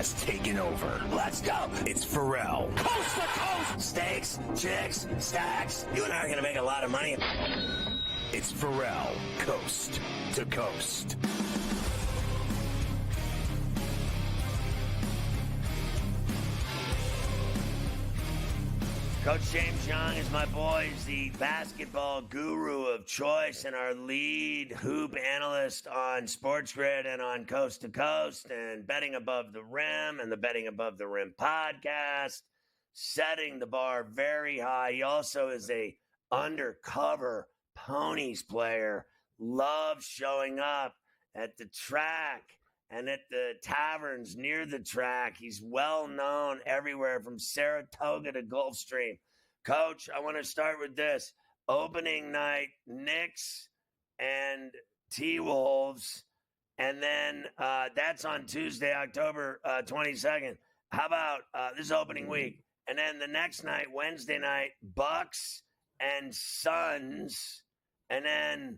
has taken over. Let's go. It's Ferrall. Coast to coast. Steaks, chicks, stacks. You and I are going to make a lot of money. It's Ferrall, coast to coast. Coach James Young is my boy. He's the basketball guru of choice and our lead hoop analyst on SportsGrid and on Coast to Coast and Betting Above the Rim and the Betting Above the Rim podcast, setting the bar very high. He also is a undercover ponies player, loves showing up at the track and at the taverns near the track. He's well known everywhere from Saratoga to Gulfstream. Coach, I want to start with this. Opening night, Knicks and T-Wolves, and then that's on Tuesday, October 22nd. How about this opening week? And then the next night, Wednesday night, Bucks and Suns. And then,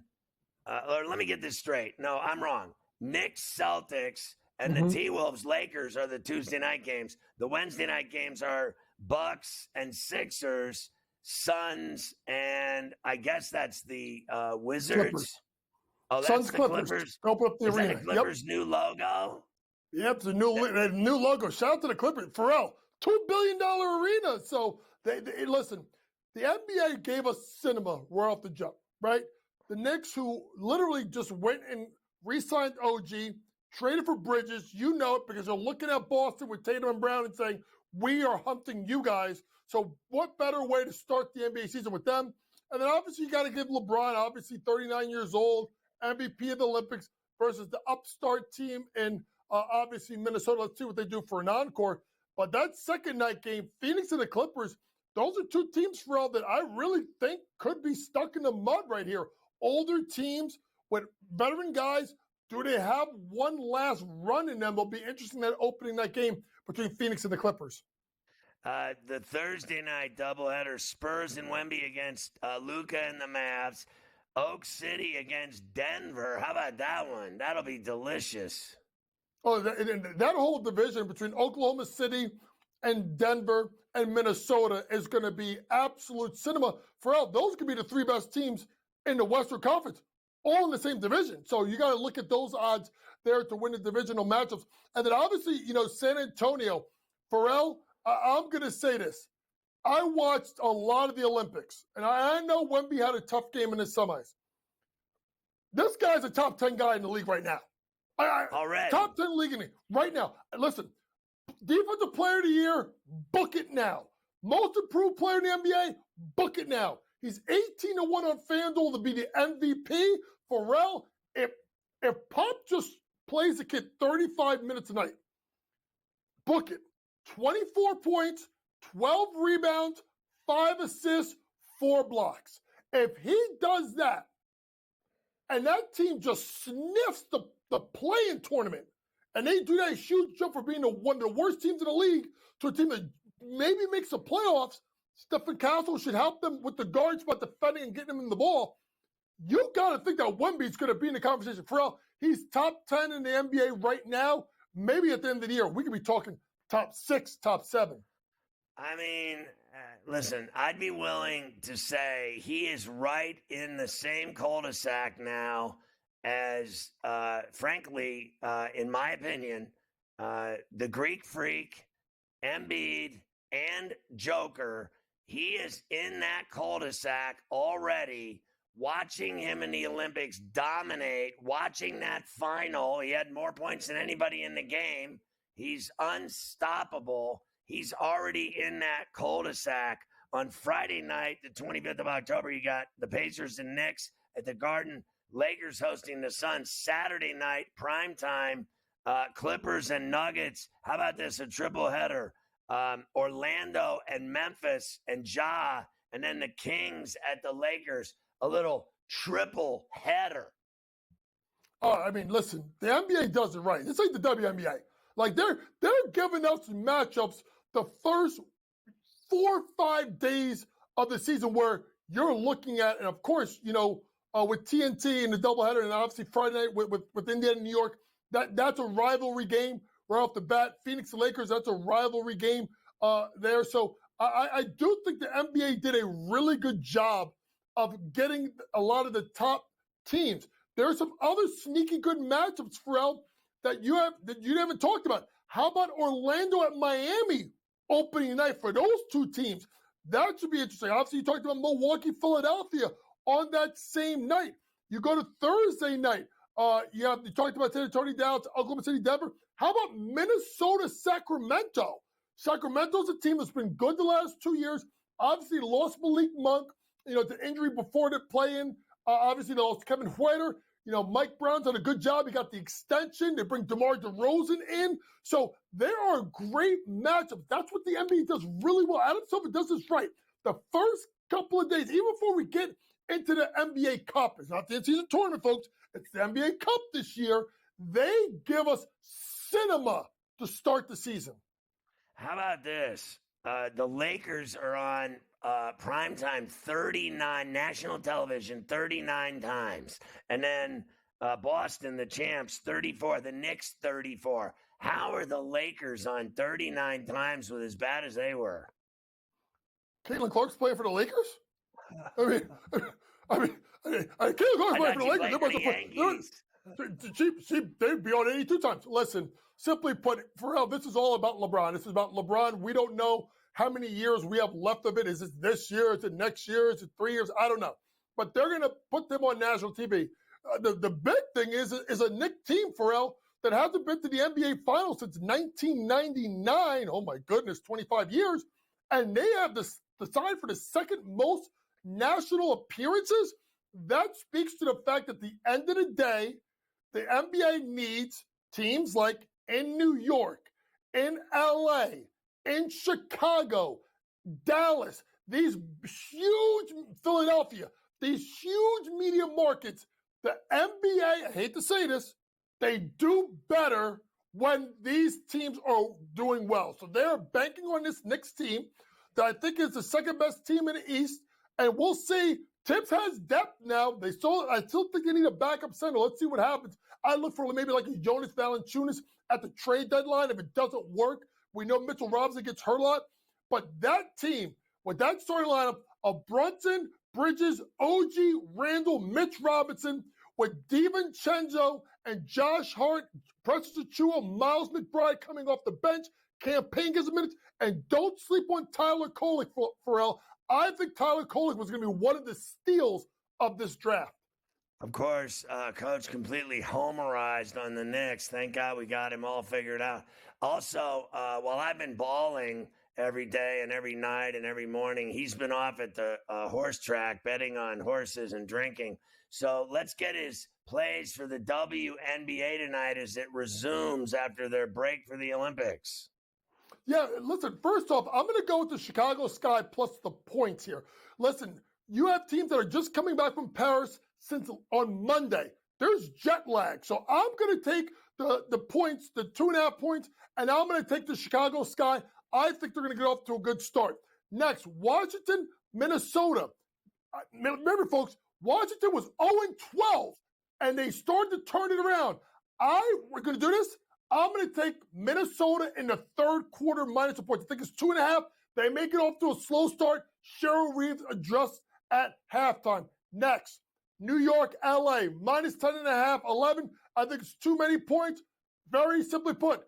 let me get this straight. No, I'm wrong. Knicks, Celtics, and the T-Wolves, Lakers are the Tuesday night games. The Wednesday night games are Bucks and Sixers, Suns, and I guess that's the Wizards. Clippers. Oh, that's Suns, the Clippers. Open up the Is arena. that the Clippers' new logo? Yep, it's a new logo. Shout out to the Clippers. Ferrall, $2 billion arena. So, they listen, the NBA gave us cinema right off the jump, right? The Knicks, who literally just went and re-signed OG, traded for Bridges. You know it because they're looking at Boston with Tatum and Brown and saying, we are hunting you guys. So what better way to start the NBA season with them? And then obviously you got to give LeBron, obviously 39 years old, MVP of the Olympics versus the upstart team in obviously Minnesota. Let's see what they do for an encore. But that second night game, Phoenix and the Clippers, those are two teams, Ferrall, that I really think could be stuck in the mud right here. Older teams with veteran guys, do they have one last run in them? It'll be interesting, that opening night game between Phoenix and the Clippers. The Thursday night doubleheader, Spurs and Wemby against Luka and the Mavs. Oak City against Denver. How about that one? That'll be delicious. Oh, that whole division between Oklahoma City and Denver and Minnesota is going to be absolute cinema. Ferrall, those could be the three best teams in the Western Conference, all in the same division. So you got to look at those odds there to win the divisional matchups. And then obviously, San Antonio. Ferrall, I'm going to say this. I watched a lot of the Olympics, and I know Wemby had a tough game in the semis. This guy's a top 10 guy in the league right now. Already. Top 10 league in the right now. Listen, Defensive Player of the Year, book it now. Most Improved Player in the NBA, book it now. He's 18-1 on FanDuel to be the MVP. Ferrall, if Pop just plays the kid 35 minutes a night, book it. 24 points, 12 rebounds, 5 assists, 4 blocks. If he does that, and that team just sniffs the play-in tournament, and they do that huge jump from being one of the worst teams in the league to a team that maybe makes the playoffs, Stephen Castle should help them with the guards by defending and getting them in the ball. You got to think that Wemby's going to be in the conversation. Ferrall, he's top 10 in the NBA right now. Maybe at the end of the year, we could be talking top 6, top 7. I mean, listen, I'd be willing to say he is right in the same cul-de-sac now as, frankly, in my opinion, the Greek Freak, Embiid, and Joker. He is in that cul-de-sac already, watching him in the Olympics dominate, watching that final. He had more points than anybody in the game. He's unstoppable. He's already in that cul-de-sac. On Friday night, the 25th of October, you got the Pacers and Knicks at the Garden, Lakers hosting the Suns. Saturday night, primetime, Clippers and Nuggets. How about this, a triple header? Orlando and Memphis and Ja, and then the Kings at the Lakers. A little triple header. Oh, I mean, listen, the NBA does it right. It's like the WNBA. Like they're giving us matchups the first 4 or 5 days of the season where you're looking at, and of course, with TNT and the doubleheader, and obviously Friday night with Indiana and New York, that's a rivalry game right off the bat. Phoenix Lakers, that's a rivalry game there. So I do think the NBA did a really good job of getting a lot of the top teams. There are some other sneaky good matchups, Ferrall, that you haven't talked about. How about Orlando at Miami opening night for those two teams? That should be interesting. Obviously, you talked about Milwaukee, Philadelphia on that same night. You go to Thursday night. You talked about San Antonio, Dallas, Oklahoma City, Denver. How about Minnesota, Sacramento? Sacramento's a team that's been good the last 2 years. Obviously, lost Malik Monk, to injury before the play-in. Obviously, they lost Kevin Huerter. Mike Brown's done a good job. He got the extension. They bring DeMar DeRozan in. So there are great matchups. That's what the NBA does really well. Adam Silver does this right. The first couple of days, even before we get into the NBA Cup, it's not the in-season tournament, folks. It's the NBA Cup this year. They give us cinema to start the season. How about this? The Lakers are on primetime 39, national television 39 times. And then Boston, the champs, 34, the Knicks 34. How are the Lakers on 39 times with as bad as they were? Caitlin Clark's playing for the Lakers? Caitlin Clark's playing for the Lakers. They'd be on 82 times. Listen, simply put, Ferrall, this is all about LeBron. This is about LeBron. We don't know how many years we have left of it. Is it this year? Is it next year? Is it 3 years? I don't know. But they're going to put them on national TV. The big thing is a Knicks team, Ferrall, that hasn't been to the NBA Finals since 1999. Oh, my goodness, 25 years. And they have the side for the second most national appearances. That speaks to the fact that at the end of the day, the NBA needs teams like in New York, in LA, in Chicago, Dallas, these huge Philadelphia, these huge media markets. The NBA, I hate to say this, they do better when these teams are doing well. So they're banking on this Knicks team that I think is the second best team in the East. And we'll see. Tibbs has depth now. I still think they need a backup center. Let's see what happens. I look for maybe like a Jonas Valanciunas at the trade deadline. If it doesn't work, we know Mitchell Robinson gets hurt a lot. But that team, with that starting lineup of Brunson, Bridges, OG, Randall, Mitch Robinson, with DiVincenzo and Josh Hart, Precious Achiuwa, Miles McBride coming off the bench, Campaign gets a minute, and don't sleep on Tyler Kolek, Ferrall. I think Tyler Kolek was going to be one of the steals of this draft. Of course, Coach completely homerized on the Knicks. Thank God we got him all figured out. Also, while I've been balling every day and every night and every morning, he's been off at the horse track betting on horses and drinking. So let's get his plays for the WNBA tonight as it resumes after their break for the Olympics. Yeah, listen, first off, I'm going to go with the Chicago Sky plus the points here. Listen, you have teams that are just coming back from Paris since on Monday. There's jet lag. So I'm going to take the points, the 2.5 points, and I'm going to take the Chicago Sky. I think they're going to get off to a good start. Next, Washington, Minnesota. Remember, folks, Washington was 0-12, and they started to turn it around. We're going to do this. I'm going to take Minnesota in the third quarter minus the points. I think it's 2.5. They make it off to a slow start. Cheryl Reeves adjusts at halftime. Next, New York, LA, minus 10.5, 11. I think it's too many points. Very simply put,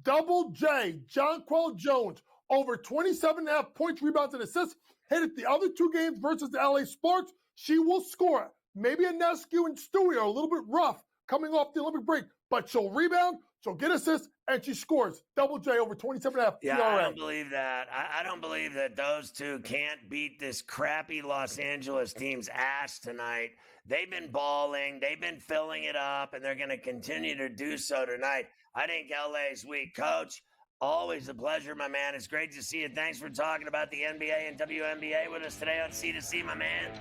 Double J, Jonquel Jones, over 27.5 points, rebounds, and assists. Hit it the other two games versus the LA Sparks. She will score. Maybe Ionescu and Stewie are a little bit rough coming off the Olympic break, but she'll rebound, she'll get assists, and she scores. Double J over 27.5. Yeah, I don't believe that. I don't believe that those two can't beat this crappy Los Angeles team's ass tonight. They've been balling. They've been filling it up, and they're going to continue to do so tonight. I think LA's weak. Coach, always a pleasure, my man. It's great to see you. Thanks for talking about the NBA and WNBA with us today on C2C, my man.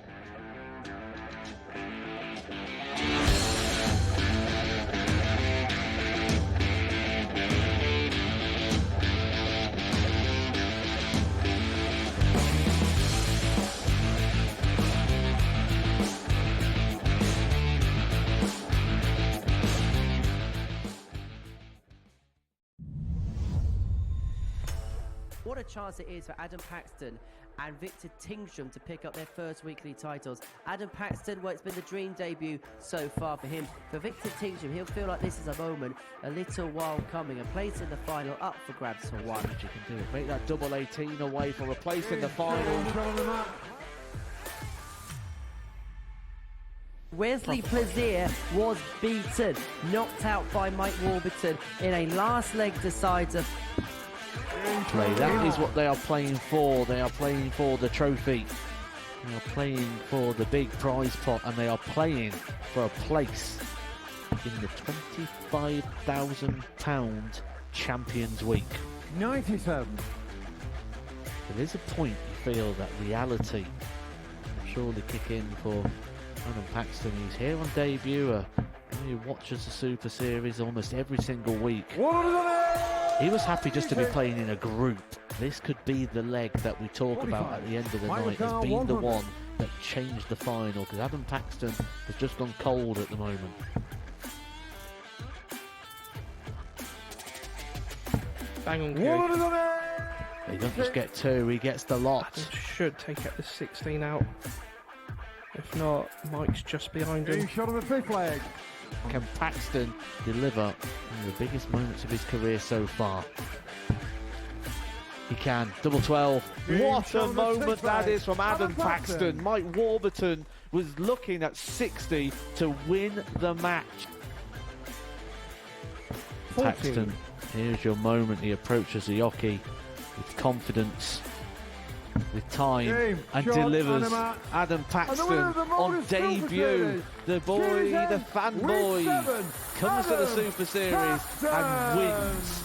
What a chance it is for Adam Paxton and Victor Tingstrom to pick up their first weekly titles. Adam Paxton, well, it's been the dream debut so far for him. For Victor Tingstrom, he'll feel like this is a moment a little while coming. A place in the final up for grabs for one. You can do it. Make that double 18 away for a place in the final. Wesley Plaisir was beaten, knocked out by Mike Warburton in a last leg decider. That is what they are playing for. They are playing for the trophy. They are playing for the big prize pot, and they are playing for a place in the £25,000 Champions Week. 97. There is a point you feel that reality will surely kick in for Adam Paxton. He's here on debut. He watches the Super Series almost every single week. He was happy just to be playing in a group. This could be the leg that we talk about at the end of the night as being the one that changed the final, because Adam Paxton has just gone cold at the moment. Bang on, He doesn't just get two, he gets the lot. Should take out the 16 out. If not, Mike's just behind him. Shot on the fifth leg. Can Paxton deliver one of the biggest moments of his career so far? He can. Double 12. What a moment that is from Adam Paxton. Mike Warburton was looking at 60 to win the match. 14. Paxton, here's your moment. He approaches the jockey with confidence, with time, and delivers. Adam Paxton on debut. The boy, the fanboy, comes to the Super Series and wins.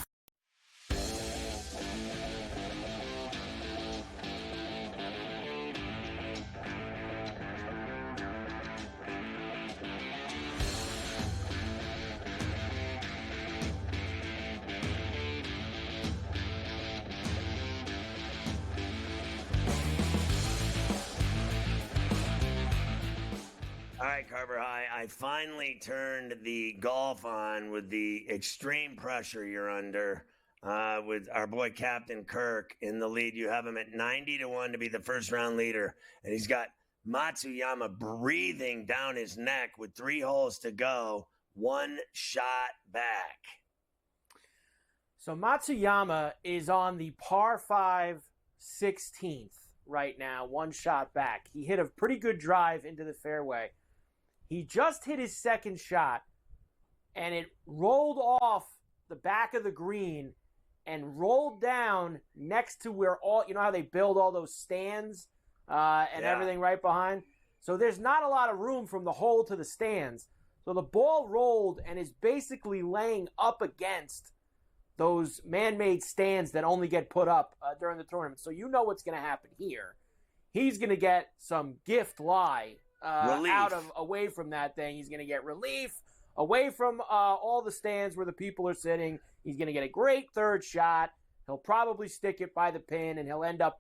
All right, Carver High, I finally turned the golf on with the extreme pressure you're under with our boy Captain Kirk in the lead. You have him at 90-1 to be the first round leader, and he's got Matsuyama breathing down his neck with 3 holes to go, 1 shot back. So Matsuyama is on the par 5 16th right now, 1 shot back. He hit a pretty good drive into the fairway. He just hit his second shot, and it rolled off the back of the green and rolled down next to where all, you know how they build all those stands and everything right behind? So there's not a lot of room from the hole to the stands. So the ball rolled and is basically laying up against those man-made stands that only get put up during the tournament. So you know what's going to happen here. He's going to get some gift lie away from that thing. He's going to get relief away from all the stands where the people are sitting. He's going to get a great third shot. He'll probably stick it by the pin, and he'll end up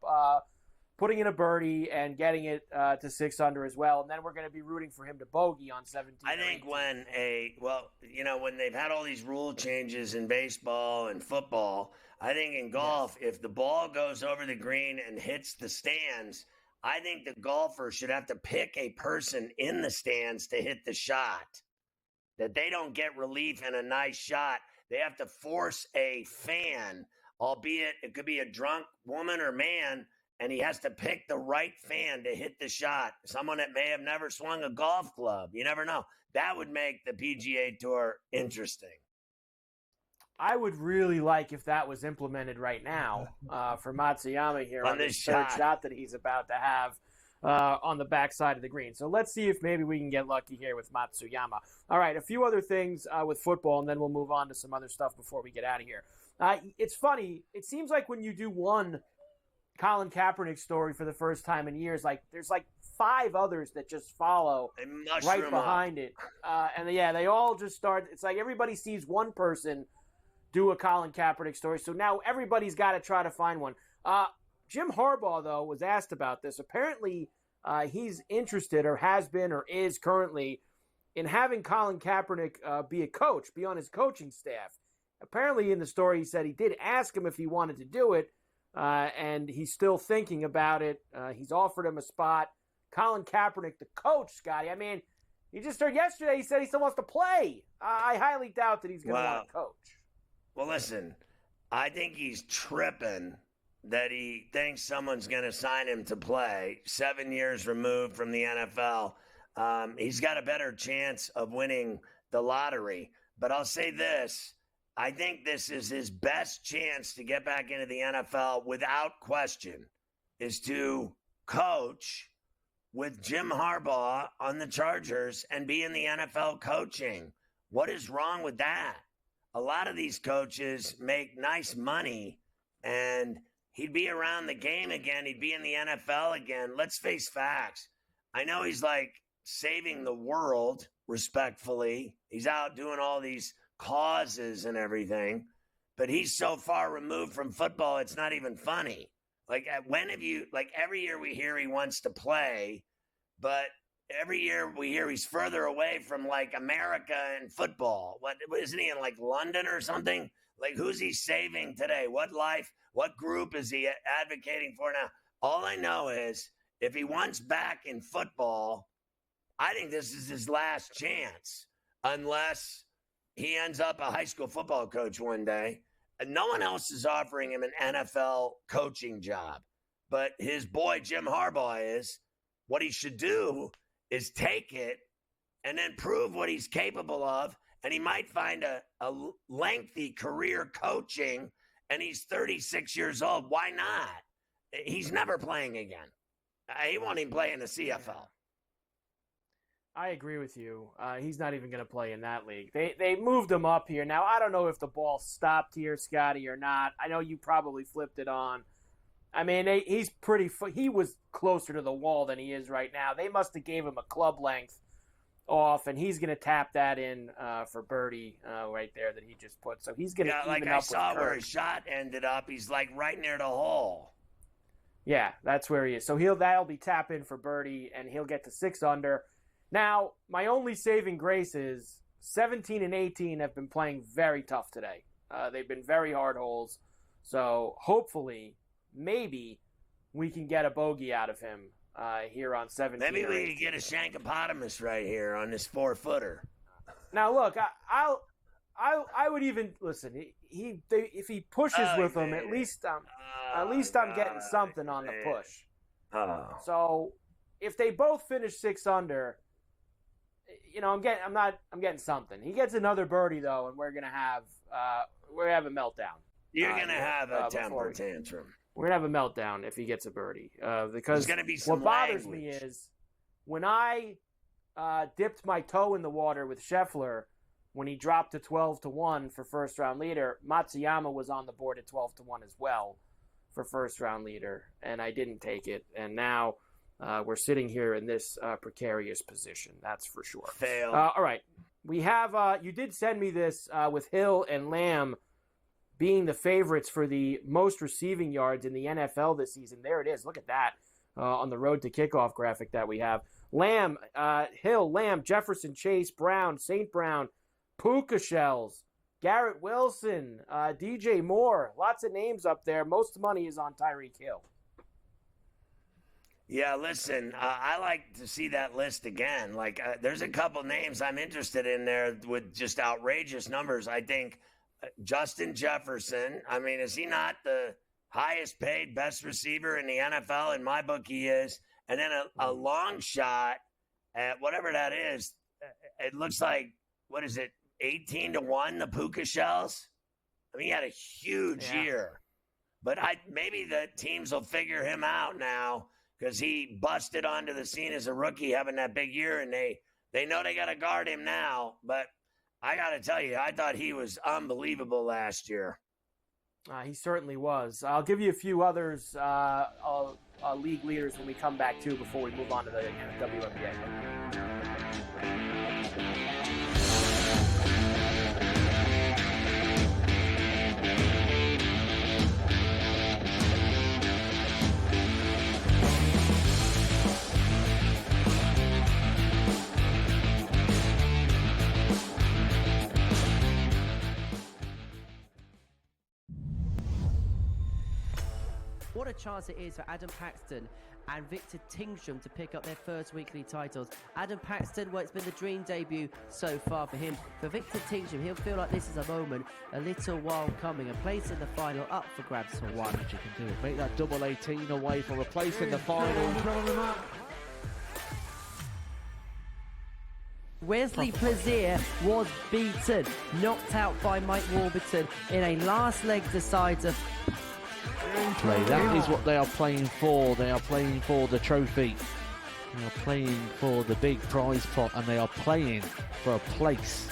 putting in a birdie and getting it to 6 under as well. And then we're going to be rooting for him to bogey on 17. I think when they've had all these rule changes in baseball and football, I think in golf, if the ball goes over the green and hits the stands, I think the golfer should have to pick a person in the stands to hit the shot. That they don't get relief in a nice shot. They have to force a fan, albeit it could be a drunk woman or man, and he has to pick the right fan to hit the shot. Someone that may have never swung a golf club. You never know. That would make the PGA Tour interesting. I would really like if that was implemented right now for Matsuyama here on this third shot that he's about to have on the backside of the green. So let's see if maybe we can get lucky here with Matsuyama. All right, a few other things with football, and then we'll move on to some other stuff before we get out of here. It's funny. It seems like when you do one Colin Kaepernick story for the first time in years, like there's like 5 others that just follow right behind it. And they all just start. It's like everybody sees one person do a Colin Kaepernick story. So now everybody's got to try to find one. Jim Harbaugh, though, was asked about this. Apparently, he's interested or has been or is currently in having Colin Kaepernick be a coach, be on his coaching staff. Apparently, in the story, he said he did ask him if he wanted to do it, and he's still thinking about it. He's offered him a spot. Colin Kaepernick, the coach, Scotty. I mean, you just heard yesterday he said he still wants to play. I highly doubt that he's going to want to coach. Well, listen, I think he's tripping that he thinks someone's going to sign him to play 7 years removed from the NFL. He's got a better chance of winning the lottery. But I'll say this. I think this is his best chance to get back into the NFL without question, is to coach with Jim Harbaugh on the Chargers and be in the NFL coaching. What is wrong with that? A lot of these coaches make nice money, and he'd be around the game again. He'd be in the NFL again. Let's face facts. I know he's like saving the world, respectfully. He's out doing all these causes and everything, but he's so far removed from football, it's not even funny. Like, when have you, like, every year we hear he wants to play, but every year we hear he's further away from, like, America and football. What isn't he in, like, London or something? Like, who's he saving today? What life, what group is he advocating for now? All I know is if he wants back in football, I think this is his last chance, unless he ends up a high school football coach one day. And no one else is offering him an NFL coaching job. But his boy, Jim Harbaugh, is. What he should do is take it and then prove what he's capable of. And he might find a lengthy career coaching, and he's 36 years old. Why not? He's never playing again. He won't even play in the CFL. I agree with you. He's not even going to play in that league. They moved him up here. Now, I don't know if the ball stopped here, Scotty, or not. I know you probably flipped it on. I mean, he was closer to the wall than he is right now. They must have gave him a club length off, and he's going to tap that in for birdie right there that he just put. So he's going to even like up I with saw Kirk. where his shot ended up. He's like right near the hole. Yeah, that's where he is. So that'll be tap in for birdie, and he'll get to 6 under. Now, my only saving grace is 17 and 18 have been playing very tough today. They've been very hard holes. So hopefully, maybe we can get a bogey out of him here on 17. Maybe we can get a Shankopotamus right here on this 4-footer. Now, look, I would even listen. If he pushes with him, at least I'm getting something on the push. Oh. So if they both finish 6 under. I'm getting something. He gets another birdie though, and we're gonna have a meltdown. You're gonna have a temper tantrum. We're gonna have a meltdown if he gets a birdie. Because there's gonna be some what bothers language. me is when I dipped my toe in the water with Scheffler when he dropped to 12-1 for first round leader. Matsuyama was on the board at 12-1 as well for first round leader, and I didn't take it. And now. We're sitting here in this precarious position, that's for sure. Fail. All right. We have, you did send me this with Hill and Lamb being the favorites for the most receiving yards in the NFL this season. There it is. Look at that on the road to kickoff graphic that we have. Lamb, Hill, Lamb, Jefferson, Chase, Brown, St. Brown, Puka Shells, Garrett Wilson, DJ Moore. Lots of names up there. Most money is on Tyreek Hill. Yeah, listen, I like to see that list again. Like, there's a couple names I'm interested in there with just outrageous numbers. I think Justin Jefferson, I mean, is he not the highest paid best receiver in the NFL? In my book, he is. And then a long shot at whatever that is. It looks like, what is it, 18-1, the Puka Shells? I mean, he had a huge year. But maybe the teams will figure him out now, because he busted onto the scene as a rookie having that big year, and they know they got to guard him now. But I got to tell you, I thought he was unbelievable last year. He certainly was. I'll give you a few others, league leaders when we come back, too, before we move on to the WNBA. What a chance it is for Adam Paxton and Victor Tingsham to pick up their first weekly titles. Adam Paxton, well, it's been the dream debut so far for him. For Victor Tingsham, he'll feel like this is a moment a little while coming. A place in the final up for grabs for one. You can do it. Make that double 18 away for a place in the final. Wesley Plaisir was beaten, knocked out by Mike Warburton in a last leg decider. Play. That is what they are playing for. They are playing for the trophy. They are playing for the big prize pot, and they are playing for a place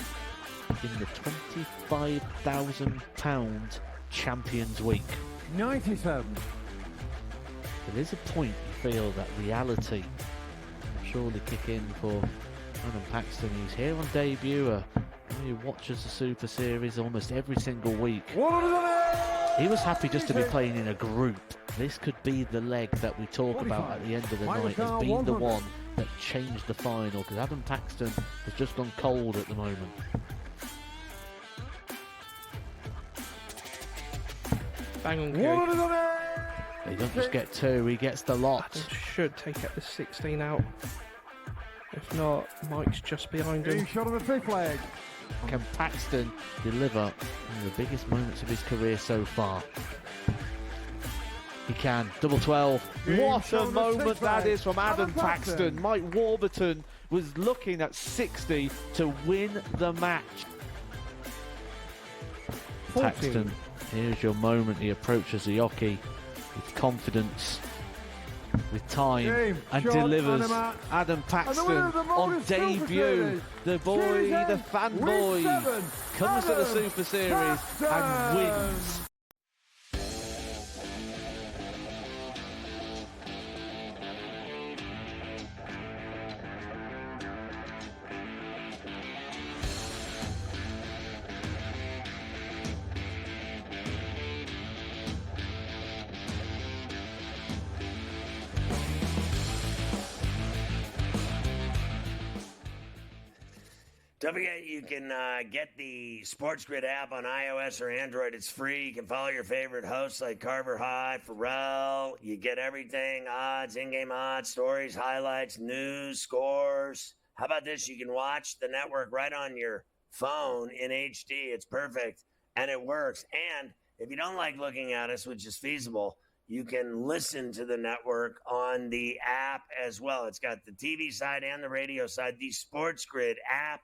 in the £25,000 Champions Week. 97. There is a point you feel that reality will surely kick in for Adam Paxton. He's here on debut. He watches the Super Series almost every single week. He was happy just to be playing in a group. This could be the leg that we talk about at the end of the night as being the one that changed the final, because Adam Paxton has just gone cold at the moment. Bang on cue. He doesn't just get two, he gets the lot. Should take out the 16 out. If not, Mike's just behind him. Shot on the fifth leg. Can Paxton deliver one of the biggest moments of his career so far? He can. Double 12. What a moment that is from Adam Paxton. Mike Warburton was looking at 60 to win the match. 14. Paxton, here's your moment. He approaches the jockey with confidence, with time, and delivers. Adam Paxton on debut. The boy, the fanboy, comes to the Super Series and wins. Don't forget, you can get the SportsGrid app on iOS or Android. It's free. You can follow your favorite hosts like Carver High, Ferrall. You get everything, odds, in-game odds, stories, highlights, news, scores. How about this? You can watch the network right on your phone in HD. It's perfect, and it works. And if you don't like looking at us, which is feasible, you can listen to the network on the app as well. It's got the TV side and the radio side. The SportsGrid app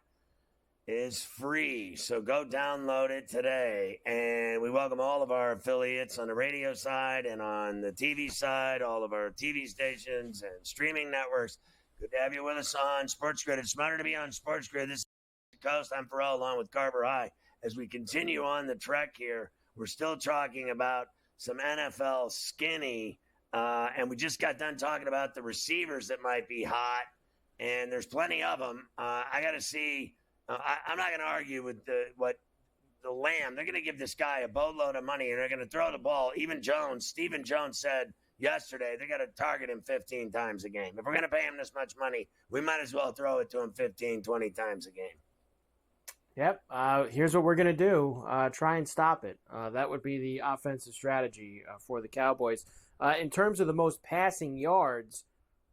is free, so go download it today. And we welcome all of our affiliates on the radio side and on the TV side, all of our TV stations and streaming networks. Good to have you with us on SportsGrid. It's smarter to be on SportsGrid. This is the Coast. I'm Ferrall, along with Carver High. As we continue on the trek here, we're still talking about some NFL skinny, and we just got done talking about the receivers that might be hot, and there's plenty of them. I got to see. I'm not going to argue with the Lamb. They're going to give this guy a boatload of money, and they're going to throw the ball. Even Stephen Jones said yesterday they got to target him 15 times a game. If we're going to pay him this much money, we might as well throw it to him 15, 20 times a game. Yep. Here's what we're going to do. Try and stop it. That would be the offensive strategy for the Cowboys. In terms of the most passing yards,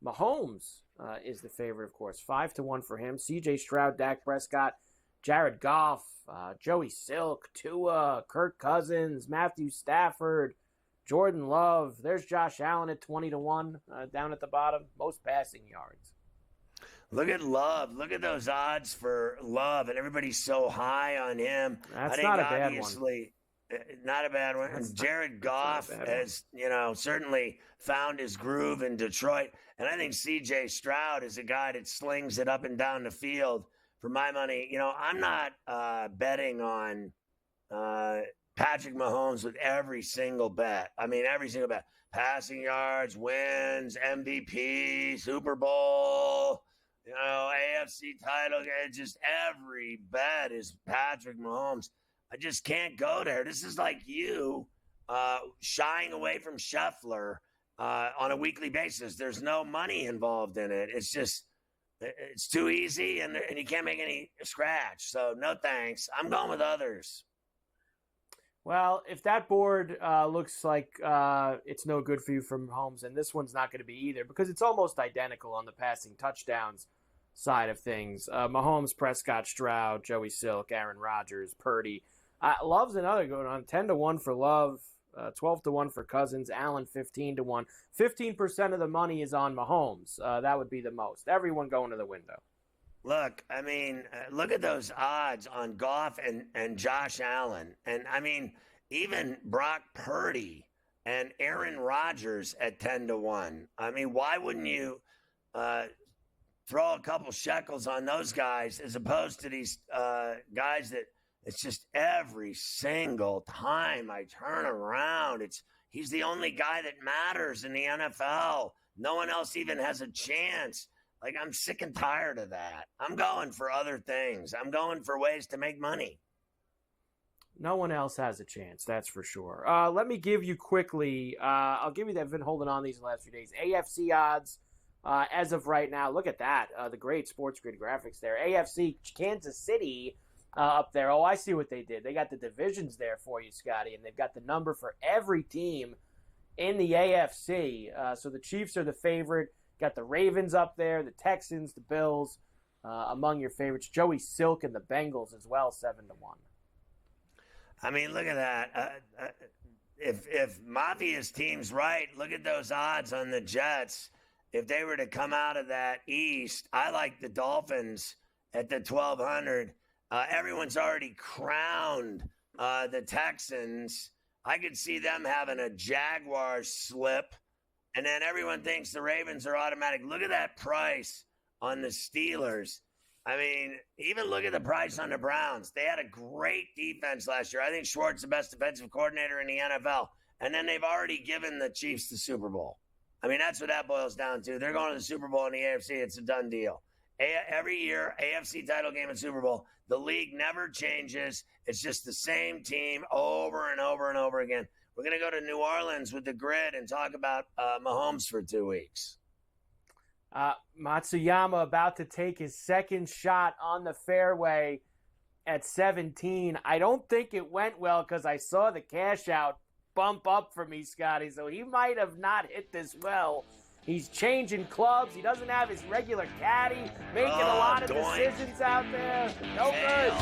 Mahomes is the favorite, of course. 5-1 for him. C.J. Stroud, Dak Prescott, Jared Goff, Joey Silk, Tua, Kirk Cousins, Matthew Stafford, Jordan Love. There's Josh Allen at 20-1 down at the bottom. Most passing yards. Look at Love. Look at those odds for Love, and everybody's so high on him. That's not a bad one. Not a bad one. Jared Goff has, certainly found his groove in Detroit. And I think C.J. Stroud is a guy that slings it up and down the field. For my money, I'm not betting on Patrick Mahomes with every single bet. I mean, every single bet. Passing yards, wins, MVP, Super Bowl, AFC title. Just every bet is Patrick Mahomes. I just can't go there. This is like you shying away from Scheffler on a weekly basis. There's no money involved in it. It's too easy, and you can't make any scratch. So no thanks. I'm going with others. Well, if that board looks like it's no good for you from Mahomes, and this one's not going to be either, because it's almost identical on the passing touchdowns side of things. Mahomes, Prescott, Stroud, Joey Silk, Aaron Rodgers, Purdy. Love's another going on 10-1 for Love, 12-1 for Cousins, Allen 15-1. 15% of the money is on Mahomes. That would be the most. Everyone going to the window. Look, I mean, look at those odds on Goff and Josh Allen. And, I mean, even Brock Purdy and Aaron Rodgers at 10-1. I mean, why wouldn't you throw a couple shekels on those guys as opposed to these guys that it's just every single time I turn around, he's the only guy that matters in the NFL. No one else even has a chance. Like, I'm sick and tired of that. I'm going for other things. I'm going for ways to make money. No one else has a chance, that's for sure. Let me give you quickly, I'll give you that. I've been holding on these the last few days. AFC odds as of right now. Look at that. The great SportsGrid graphics there. AFC, Kansas City up there. Oh, I see what they did. They got the divisions there for you, Scotty, and they've got the number for every team in the AFC. So the Chiefs are the favorite. Got the Ravens up there, the Texans, the Bills, among your favorites. Joey Silk and the Bengals as well, 7-1. I mean, look at that. If Mafia's team's right, look at those odds on the Jets. If they were to come out of that East, I like the Dolphins at the 1,200. Everyone's already crowned the Texans. I could see them having a Jaguars slip. And then everyone thinks the Ravens are automatic. Look at that price on the Steelers. I mean, even look at the price on the Browns. They had a great defense last year. I think Schwartz the best defensive coordinator in the NFL. And then they've already given the Chiefs the Super Bowl. I mean, that's what that boils down to. They're going to the Super Bowl in the AFC. It's a done deal. Every year, AFC title game and Super Bowl, the league never changes. It's just the same team over and over and over again. We're going to go to New Orleans with the grid and talk about Mahomes for 2 weeks. Matsuyama about to take his second shot on the fairway at 17. I don't think it went well because I saw the cash out bump up for me, Scotty, so he might have not hit this well. He's changing clubs. He doesn't have his regular caddy, making a lot of decisions out there. No good.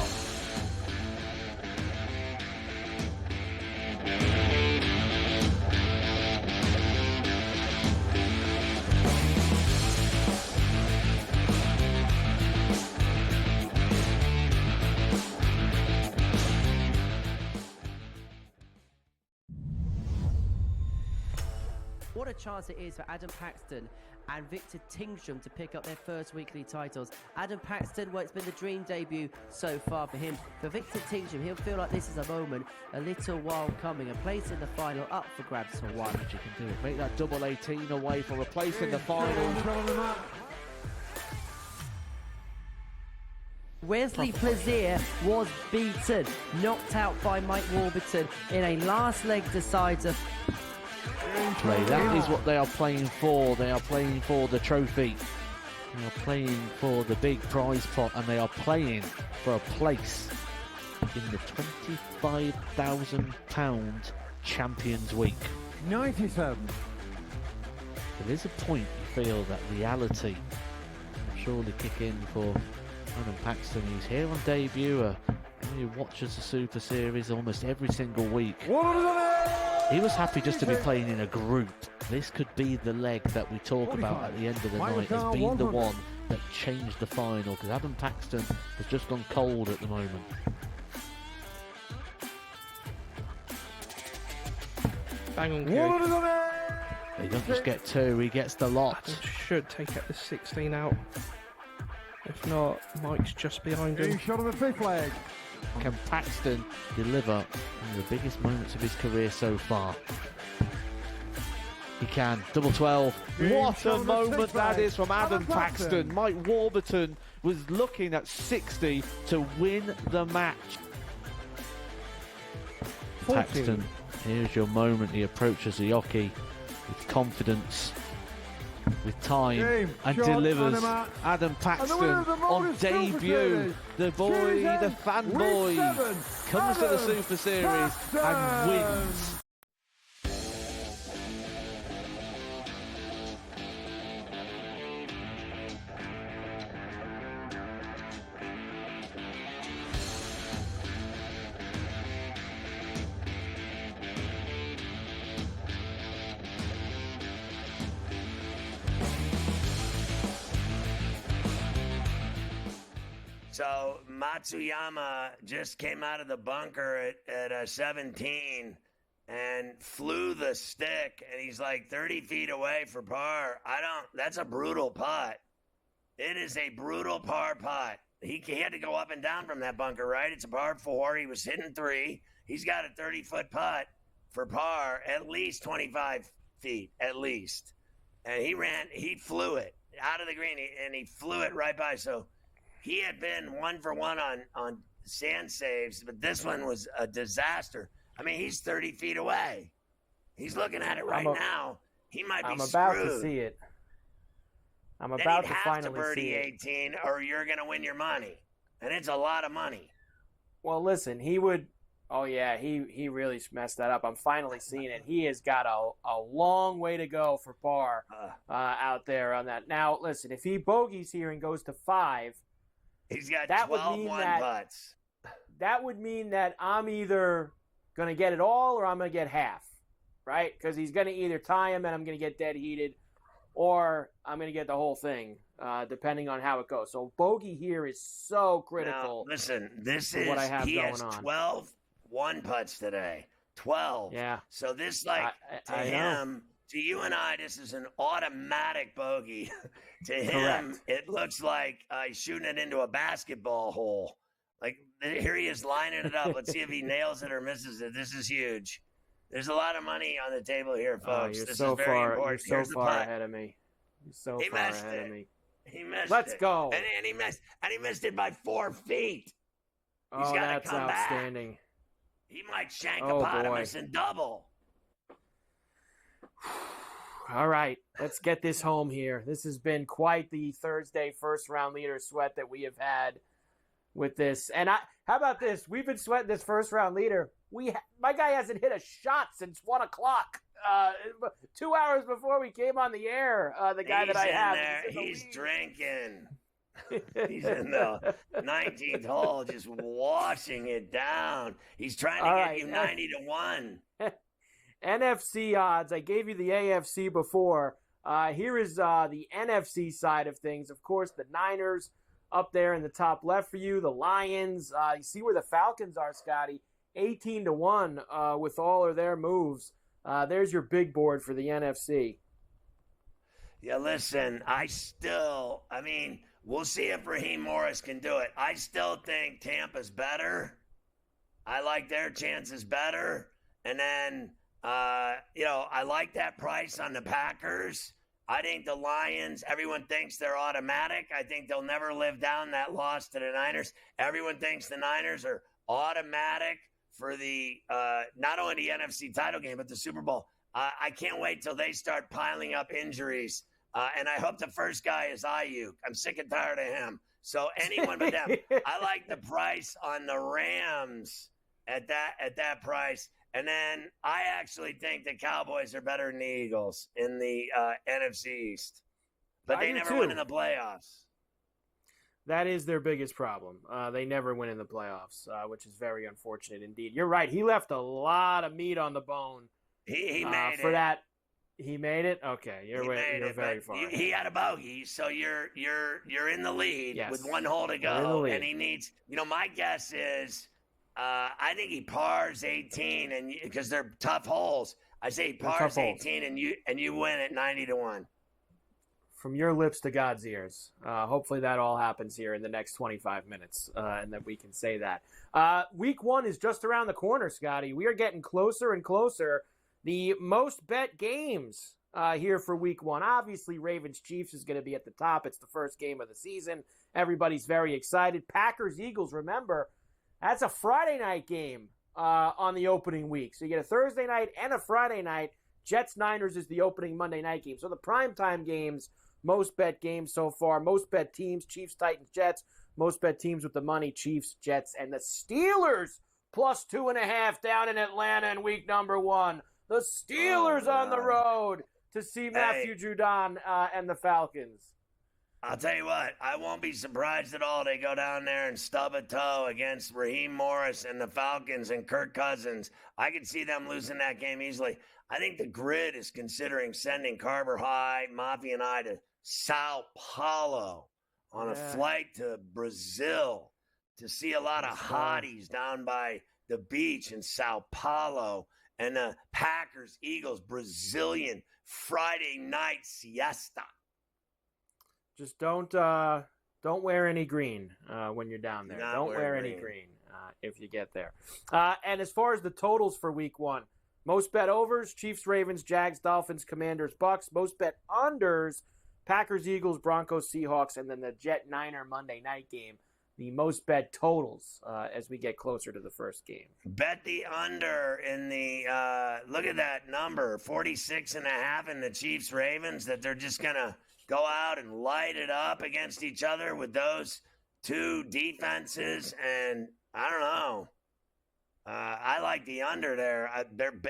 What a chance it is for Adam Paxton and Victor Tingsham to pick up their first weekly titles. Adam Paxton, well, it's been the dream debut so far for him. For Victor Tingsham, he'll feel like this is a moment, a little while coming. A place in the final up for grabs for one. You can do it. Make that double 18 away for a place in the final. Wesley Plaisir was beaten, knocked out by Mike Warburton in a last leg decider. Play. That is what they are playing for. They are playing for the trophy. They are playing for the big prize pot, and they are playing for a place in the £25,000 Champions Week. 97. There is a point you feel that reality will surely kick in for Adam Paxton. He's here on debut. He watches the Super Series almost every single week. He was happy just to be playing in a group. This could be the leg that we talk about at the end of the night as being the one that changed the final, because Adam Paxton has just gone cold at the moment. Bang on cue. He doesn't just get two, he gets the lot. Adam should take out the 16 out. If not, Mike's just behind him. Shot on the fifth leg. Can Paxton deliver one of the biggest moments of his career so far? He can. Double 12. What a moment that is from Adam Paxton. Mike Warburton was looking at 60 to win the match. Paxton, here's your moment. He approaches the jockey with confidence. with time Game, and shot, delivers. Animat. Adam And the Paxton winner of the on Morris Super debut. Series, The boy, Tuesday, the week fanboy, 7, comes to the Adam Super Series and Paxton. wins. So Matsuyama just came out of the bunker at 17 and flew the stick, and he's like 30 feet away for par. That's a brutal putt. It is a brutal par putt. He had to go up and down from that bunker, right? It's a par 4. He was hitting 3. He's got a 30-foot putt for par, at least 25 feet, at least. And he flew it out of the green, and he flew it right by. So he had been 1 for 1 on sand saves, but this one was a disaster. I mean, he's 30 feet away. He's looking at it right now. He might be screwed. I'm about to see it. I'm about to finally see it. Then he'd have to birdie 18, or you're going to win your money. And it's a lot of money. Well, listen, he would – oh, yeah, he really messed that up. I'm finally seeing it. He has got a long way to go for par out there on that. Now, listen, if he bogeys here and goes to 5 – he's got that 12-1 putts. That would mean that I'm either going to get it all or I'm going to get half, right? Because he's going to either tie him and I'm going to get dead heated, or I'm going to get the whole thing, depending on how it goes. So bogey here is so critical. Now, listen, what I have he going has on. 12 one putts today. 12. Yeah. So this, to him, to you and I, this is an automatic bogey. To him, Correct. it looks like he's shooting it into a basketball hole. Like, here he is lining it up. Let's see if he nails it or misses it. This is huge. There's a lot of money on the table here, folks. You're this so is very far, important. You're Here's so the far putt. ahead of me. You're so He far missed ahead it. of me. He missed Let's it. go. And he missed it by 4 feet. He's Oh, gotta that's come back. outstanding. He might shank Oh, a pot boy. and double. All right, let's get this home here. This has been quite the Thursday first-round leader sweat that we have had with this. And how about this? We've been sweating this first-round leader. My guy hasn't hit a shot since 1 o'clock. 2 hours before we came on the air, the guy He's that I in have. there. He's drinking. He's in the 19th hole, just washing it down. He's trying to get you 90 to 1. NFC odds. I gave you the AFC before. Here is the NFC side of things. Of course, the Niners up there in the top left for you. The Lions. You see where the Falcons are, Scotty. 18 to 1 with all of their moves. There's your big board for the NFC. Yeah, listen, we'll see if Raheem Morris can do it. I still think Tampa's better. I like their chances better. And then, I like that price on the Packers. I think the Lions, everyone thinks they're automatic. I think they'll never live down that loss to the Niners. Everyone thinks the Niners are automatic for the not only the NFC title game, but the Super Bowl. I can't wait till they start piling up injuries. And I hope the first guy is Ayuk. I'm sick and tired of him. So anyone but them. I like the price on the Rams at that price. And then I actually think the Cowboys are better than the Eagles in the NFC East. But they never win in the playoffs. That is their biggest problem. They never win in the playoffs, which is very unfortunate indeed. You're right. He left a lot of meat on the bone. He made it. For that. He made it? Okay. You're very far. He had a bogey, so you're in the lead with 1 hole to go. And he needs, my guess is I think he pars 18 and because they're tough holes. I say he pars 18 and you win at 90 to 1. From your lips to God's ears. Hopefully that all happens here in the next 25 minutes, and that we can say that. Week 1 is just around the corner, Scotty. We are getting closer and closer. The most bet games here for Week 1. Obviously, Ravens-Chiefs is going to be at the top. It's the first game of the season. Everybody's very excited. Packers-Eagles, remember, that's a Friday night game on the opening week. So you get a Thursday night and a Friday night. Jets-Niners is the opening Monday night game. So the primetime games, most bet games so far, most bet teams, Chiefs, Titans, Jets, most bet teams with the money, Chiefs, Jets, and the Steelers plus 2.5 down in Atlanta in week number 1. The Steelers on the road to see Matthew Judon and the Falcons. I'll tell you what, I won't be surprised at all they go down there and stub a toe against Raheem Morris and the Falcons and Kirk Cousins. I could see them losing that game easily. I think the Grid is considering sending Carver High, Mafia, and I to Sao Paulo on a flight to Brazil to see a lot of hotties down by the beach in Sao Paulo, and the Packers, Eagles, Brazilian Friday night siesta. Just don't wear any green when you're down there. Don't wear any green if you get there. And as far as the totals for week 1, most bet overs, Chiefs, Ravens, Jags, Dolphins, Commanders, Bucks. Most bet unders, Packers, Eagles, Broncos, Seahawks, and then the Jet-Niner Monday night game. The most bet totals as we get closer to the first game. Bet the under in the, look at that number, 46.5 in the Chiefs-Ravens, that they're just going to go out and light it up against each other with those two defenses. And I don't know. I like the under there.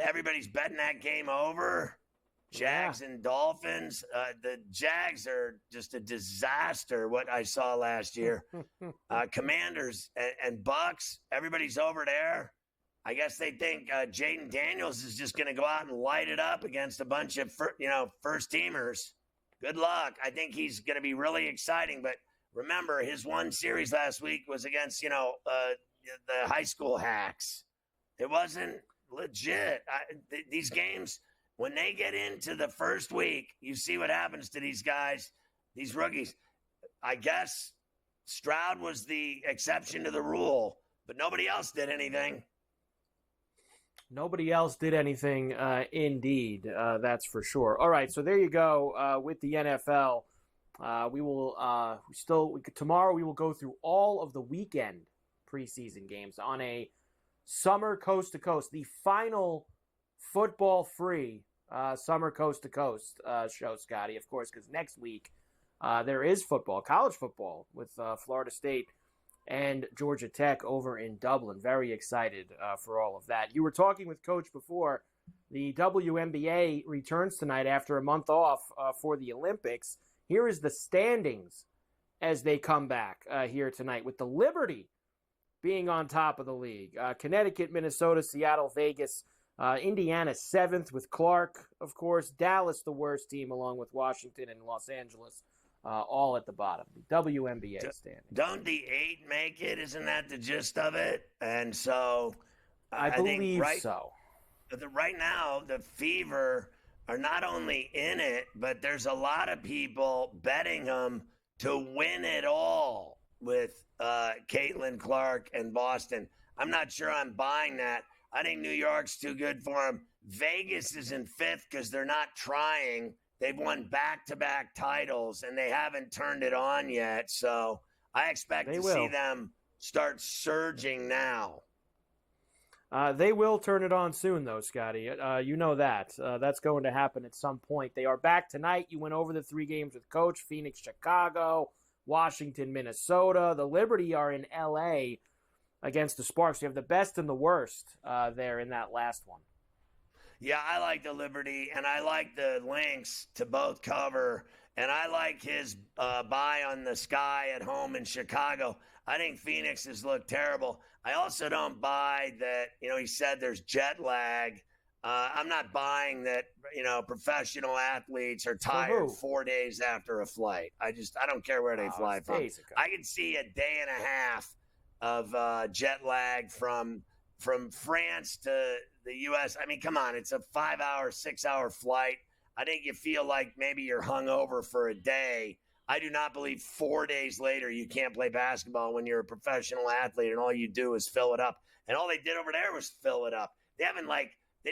Everybody's betting that game over. Jags and Dolphins. The Jags are just a disaster, what I saw last year. Commanders and Bucks, everybody's over there. I guess they think Jaden Daniels is just going to go out and light it up against a bunch of first-teamers. Good luck. I think he's going to be really exciting. But remember, his one series last week was against, the high school hacks. It wasn't legit. These games, when they get into the first week, you see what happens to these guys, these rookies. I guess Stroud was the exception to the rule, but nobody else did anything. Nobody else did anything, indeed. That's for sure. All right, so there you go with the NFL. We will tomorrow we will go through all of the weekend preseason games on a summer coast to coast, the final football-free summer coast to coast show, Scotty. Of course, because next week there is football, college football, with Florida State and Georgia Tech over in Dublin. Very excited for all of that. You were talking with Coach before. The WNBA returns tonight after a month off for the Olympics. Here is the standings as they come back here tonight, with the Liberty being on top of the league. Connecticut, Minnesota, Seattle, Vegas, Indiana 7th with Clark, of course. Dallas, the worst team, along with Washington and Los Angeles, all at the bottom. The WNBA standing. Don't the 8 make it? Isn't that the gist of it? And so I believe so. Right now, the Fever are not only in it, but there's a lot of people betting them to win it all with Caitlin Clark and Boston. I'm not sure I'm buying that. I think New York's too good for them. Vegas is in 5th because they're not trying. They've won back-to-back titles, and they haven't turned it on yet. So I expect to see them start surging now. They will turn it on soon, though, Scotty. You know that. That's going to happen at some point. They are back tonight. You went over the 3 games with Coach. Phoenix, Chicago, Washington, Minnesota. The Liberty are in L.A. against the Sparks. You have the best and the worst there in that last one. Yeah, I like the Liberty, and I like the Lynx to both cover, and I like his buy on the Sky at home in Chicago. I think Phoenix has looked terrible. I also don't buy that, he said there's jet lag. I'm not buying that, professional athletes are tired 4 days after a flight. I don't care where they fly from. I can see a day and a half of jet lag from France to the U.S. I mean, come on, it's a 5-hour, 6-hour flight. I think you feel like maybe you're hungover for a day. I do not believe 4 days later you can't play basketball when you're a professional athlete and all you do is fill it up. And all they did over there was fill it up. They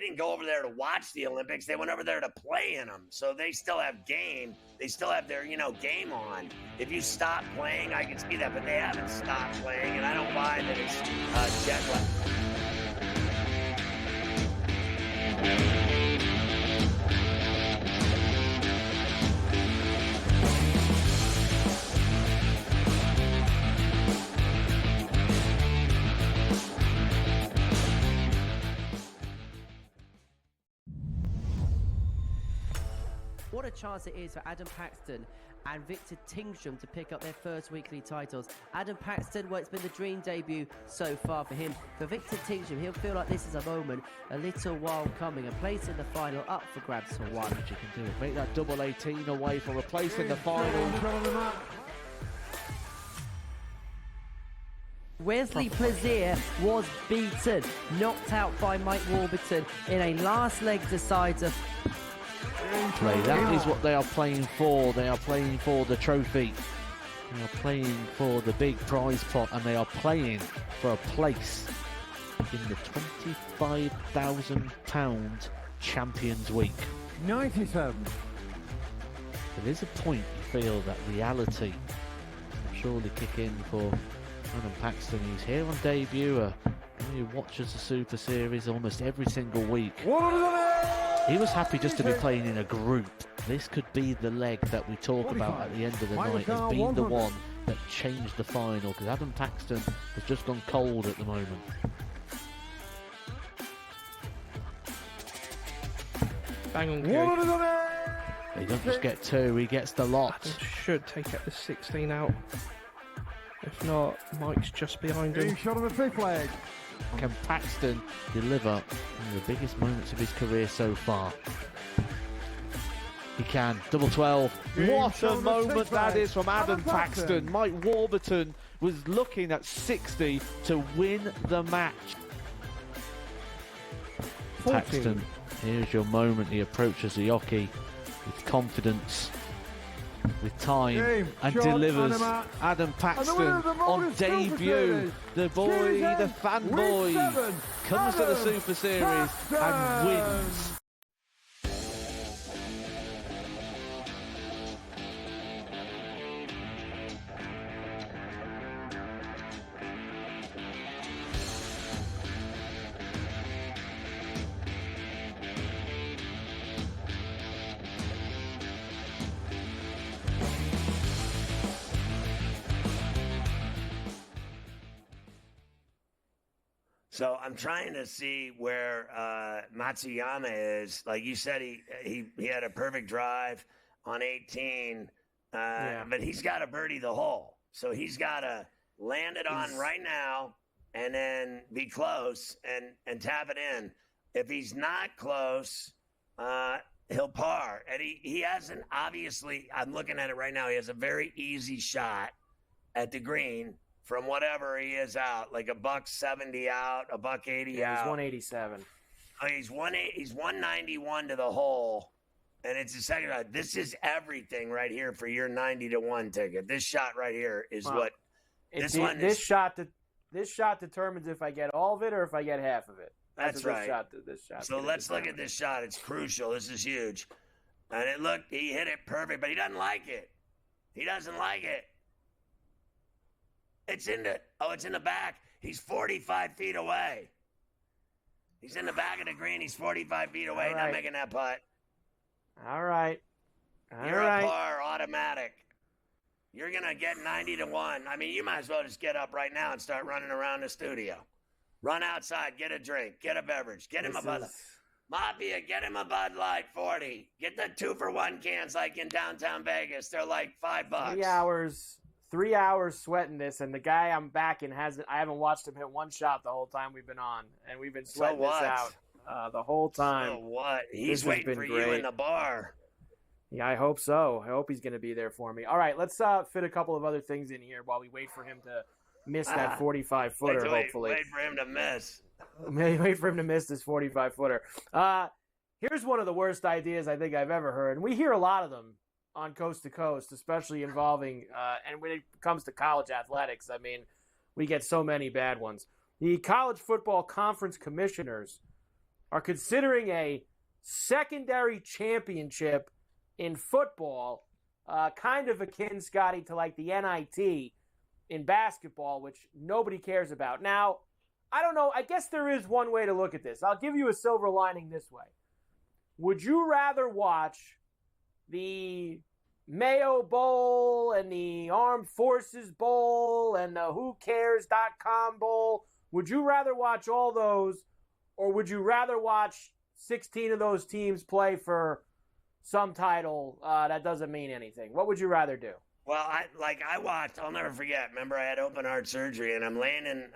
didn't go over there to watch the Olympics. They went over there to play in them. So they still have game. They still have their, game on. If you stop playing, I can see that, but they haven't stopped playing, and I don't buy that it's jet lag. What a chance it is for Adam Paxton and Victor Tingsham to pick up their first weekly titles. Adam Paxton, well, it's been the dream debut so far for him. For Victor Tingsham, he'll feel like this is a moment a little while coming. A place in the final up for grabs for one. You can do it. Make that double 18 away for a place in the final. Wesley Plaisir was beaten, knocked out by Mike Warburton in a last leg decider. Play. That is what they are playing for. They are playing for the trophy. They are playing for the big prize pot, and they are playing for a place in the £25,000 Champions Week. 97. There is a point you feel that reality will surely kick in for Adam Paxton. He's here on debut. He watches the Super Series almost every single week. He was happy just to be playing in a group. This could be the leg that we talk about at the end of the night as being the one that changed the final, because Adam Paxton has just gone cold at the moment. Bang on cue. He doesn't just get two, he gets the lot. Adam should take it the 16 out. If not, Mike's just behind him. Shot on the fifth leg. Can Paxton deliver one of the biggest moments of his career so far? He can. Double 12. What a moment that is from Adam Paxton. Mike Warburton was looking at 60 to win the match. Paxton, here's your moment. He approaches the jockey with confidence, with time, and delivers. Adam Paxton on debut. The boy, the fanboy, comes to the Super Series and wins. So I'm trying to see where Matsuyama is. Like you said, he had a perfect drive on 18, but he's got to birdie the hole. So he's got to land it on right now and then be close and tap it in. If he's not close, he'll par. And he hasn't, obviously, I'm looking at it right now, he has a very easy shot at the green from whatever he is out, like $170 out, $180 out. He's 187. Oh, he's 191 to the hole, and it's a second shot. This is everything right here for your 90-1 ticket. This shot right here is what this shot determines if I get all of it or if I get half of it. That's right. This shot. So let's look at this shot. It's crucial. This is huge. And he hit it perfect, but he doesn't like it. He doesn't like it. It's in the back. He's 45 feet away. He's in the back of the green. He's 45 feet away. Not making that putt. All right. You're a par automatic. You're going to get 90-1. I mean, you might as well just get up right now and start running around the studio. Run outside, get a drink, get a beverage, get him a Bud Light. Mafia, get him a Bud Light 40. Get the 2-for-1 cans like in downtown Vegas. They're like $5. 3 hours sweating this, and the guy I'm backing I haven't watched him hit one shot the whole time we've been on, and we've been sweating this out the whole time. So what? He's waiting for you in the bar. Yeah, I hope so. I hope he's going to be there for me. All right, let's fit a couple of other things in here while we wait for him to miss that 45-footer, hopefully. Wait for him to miss. Wait for him to miss this 45-footer. Here's one of the worst ideas I think I've ever heard, and we hear a lot of them on Coast to Coast, especially involving, and when it comes to college athletics, I mean, we get so many bad ones. The College Football Conference Commissioners are considering a secondary championship in football, kind of akin, Scotty, to like the NIT in basketball, which nobody cares about. Now, I don't know. I guess there is one way to look at this. I'll give you a silver lining this way. Would you rather watch the Mayo Bowl and the Armed Forces Bowl and the WhoCares.com Bowl? Would you rather watch all those, or would you rather watch 16 of those teams play for some title that doesn't mean anything? What would you rather do? Well, I watched, I'll never forget. Remember, I had open heart surgery, and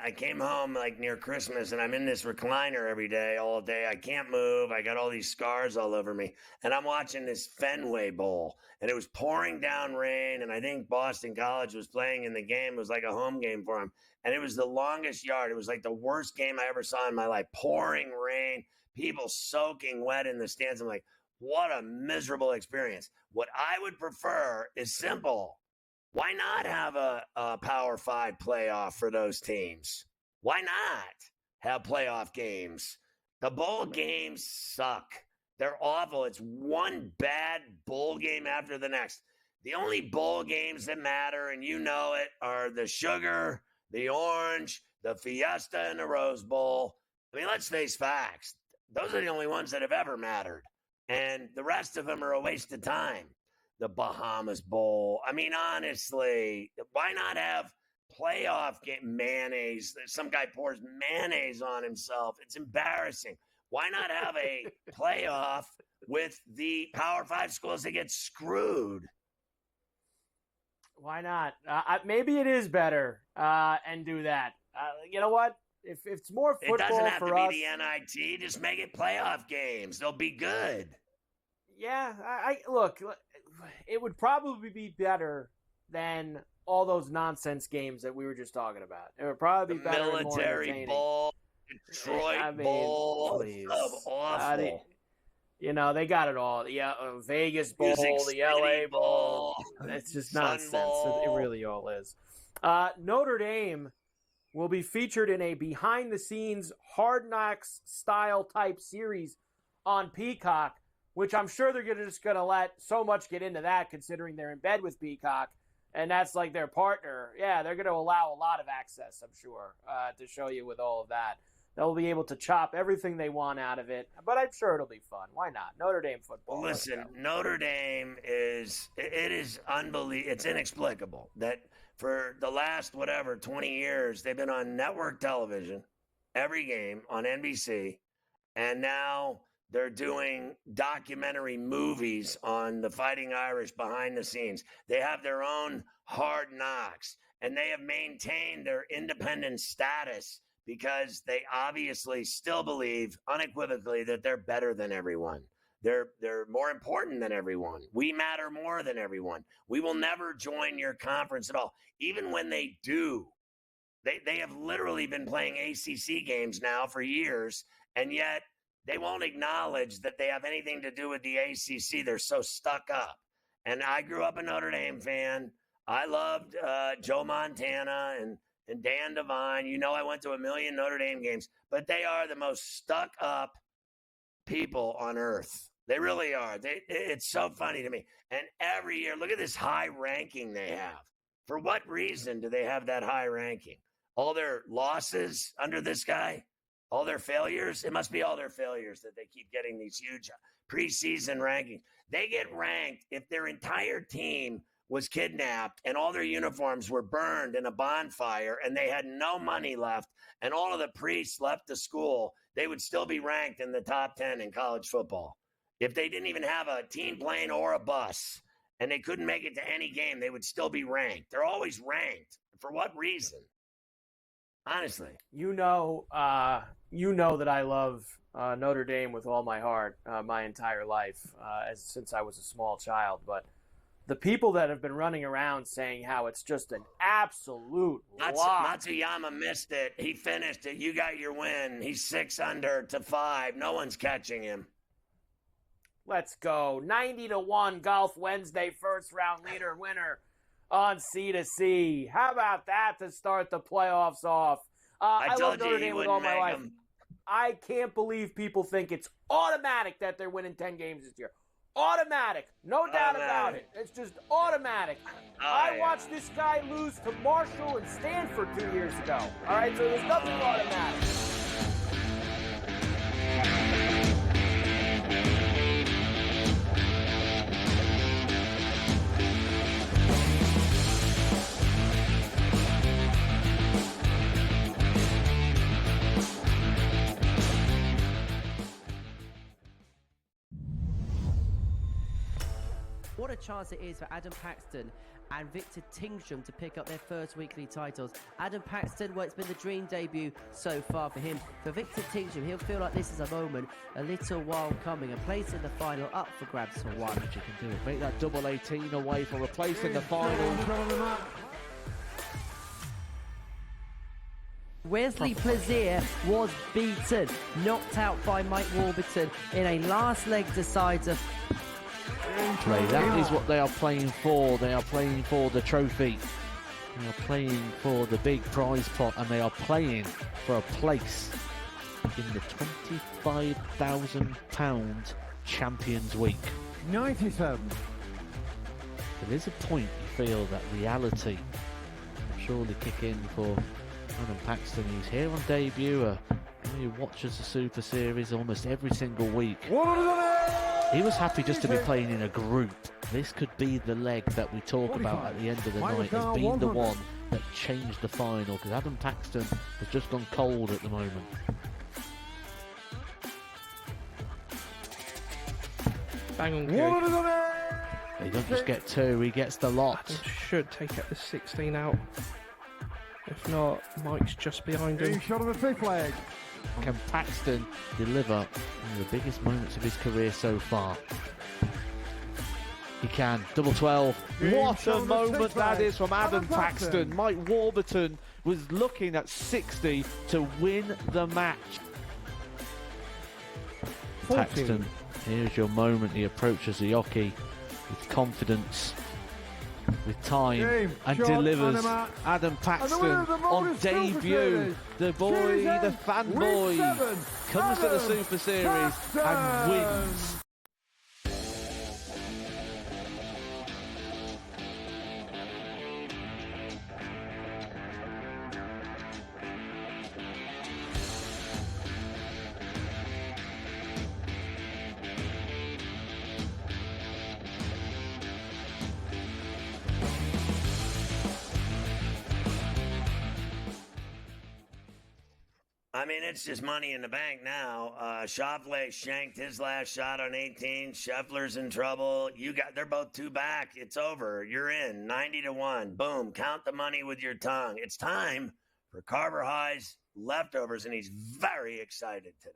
I came home like near Christmas, and I'm in this recliner every day, all day. I can't move. I got all these scars all over me, and I'm watching this Fenway Bowl, and it was pouring down rain, and I think Boston College was playing in the game. It was like a home game for them, and it was the longest yard. It was like the worst game I ever saw in my life. Pouring rain, people soaking wet in the stands. I'm like, what a miserable experience. What I would prefer is simple. Why not have a Power 5 playoff for those teams? Why not have playoff games? The bowl games suck. They're awful. It's one bad bowl game after the next. The only bowl games that matter, and you know it, are the Sugar, the Orange, the Fiesta, and the Rose Bowl. I mean, let's face facts. Those are the only ones that have ever mattered. And the rest of them are a waste of time. The Bahamas Bowl. I mean, honestly, why not have playoff game mayonnaise? Some guy pours mayonnaise on himself. It's embarrassing. Why not have a playoff with the Power 5 schools that get screwed? Why not? Maybe it is better and do that. You know what? If it's more football for us, it doesn't have to be the NIT. Just make it playoff games. They'll be good. Yeah, I look. It would probably be better than all those nonsense games that we were just talking about. It would probably be better. Military Bowl, Detroit Bowl, awful. You know, they got it all. The Vegas Bowl, the LA Bowl. It's just nonsense. It really all is. Notre Dame will be featured in a behind-the-scenes Hard Knocks style type series on Peacock, which I'm sure they're just going to let so much get into that, considering they're in bed with Peacock, and that's like their partner. Yeah, they're going to allow a lot of access, I'm sure, to show you with all of that. They'll be able to chop everything they want out of it, but I'm sure it'll be fun. Why not? Notre Dame football. Listen, Notre Dame is unbelievable. It's inexplicable that for the last, 20 years, they've been on network television, every game on NBC, and now they're doing documentary movies on the Fighting Irish behind the scenes. They have their own Hard Knocks, and they have maintained their independent status because they obviously still believe unequivocally that they're better than everyone. They're more important than everyone. We matter more than everyone. We will never join your conference at all. Even when they do, they have literally been playing ACC games now for years, and yet they won't acknowledge that they have anything to do with the ACC. They're so stuck up. And I grew up a Notre Dame fan. I loved Joe Montana and Dan Devine. You know, I went to a million Notre Dame games. But they are the most stuck up people on earth. They really are. It's so funny to me. And every year, look at this high ranking they have. For what reason do they have that high ranking? All their losses under this guy? All their failures? It must be all their failures that they keep getting these huge preseason rankings. They get ranked if their entire team was kidnapped and all their uniforms were burned in a bonfire and they had no money left and all of the priests left the school, they would still be ranked in the top 10 in college football. If they didn't even have a team plane or a bus and they couldn't make it to any game, they would still be ranked. They're always ranked. For what reason? Honestly. You know that I love Notre Dame with all my heart my entire life since I was a small child. But the people that have been running around saying how it's just an absolute lock. Matsuyama missed it. He finished it. You got your win. He's 6 under to 5. No one's catching him. Let's go. 90-1 Golf Wednesday first round leader winner on C2C. How about that to start the playoffs off? I love Notre Dame with all my life. I can't believe people think it's automatic that they're winning 10 games this year. Automatic. No doubt about it. It's just automatic. I watched this guy lose to Marshall and Stanford 2 years ago. All right, so there's nothing automatic. What a chance it is for Adam Paxton and Victor Tingsham to pick up their first weekly titles. Adam Paxton, well, it's been the dream debut so far for him. For Victor Tingsham, he'll feel like this is a moment a little while coming. A place in the final up for grabs for one. You can do it. Make that double 18 away for a place in the final. Wesley Plaisir was beaten, knocked out by Mike Warburton in a last leg decider. That is what they are playing for. They are playing for the trophy. They are playing for the big prize pot, and they are playing for a place in the £25,000 Champions Week. 97. There is a point you feel that reality will surely kick in for Adam Paxton. He's here on debut. He watches the Super Series almost every single week. He was happy just to be playing in a group. This could be the leg that we talk about at the end of the night as being the one that changed the final, because Adam Paxton has just gone cold at the moment. Bang on cue. He doesn't just get two, he gets the lot. Adam should take it the 16 out. If not, Mike's just behind him. Shot on the fifth leg. Can Paxton deliver one of the biggest moments of his career so far? He can. Double 12. What a moment that is from Adam Paxton. Mike Warburton was looking at 60 to win the match. Paxton, here's your moment. He approaches the hockey with confidence, with time, and delivers. Adam Paxton on debut. The boy, the fanboy, comes to the Super Series and wins. I mean, it's just money in the bank now. Schauffele shanked his last shot on 18. Scheffler's in trouble. They're both two back. It's over. You're in 90-1. Boom. Count the money with your tongue. It's time for Carver High's leftovers, and he's very excited today.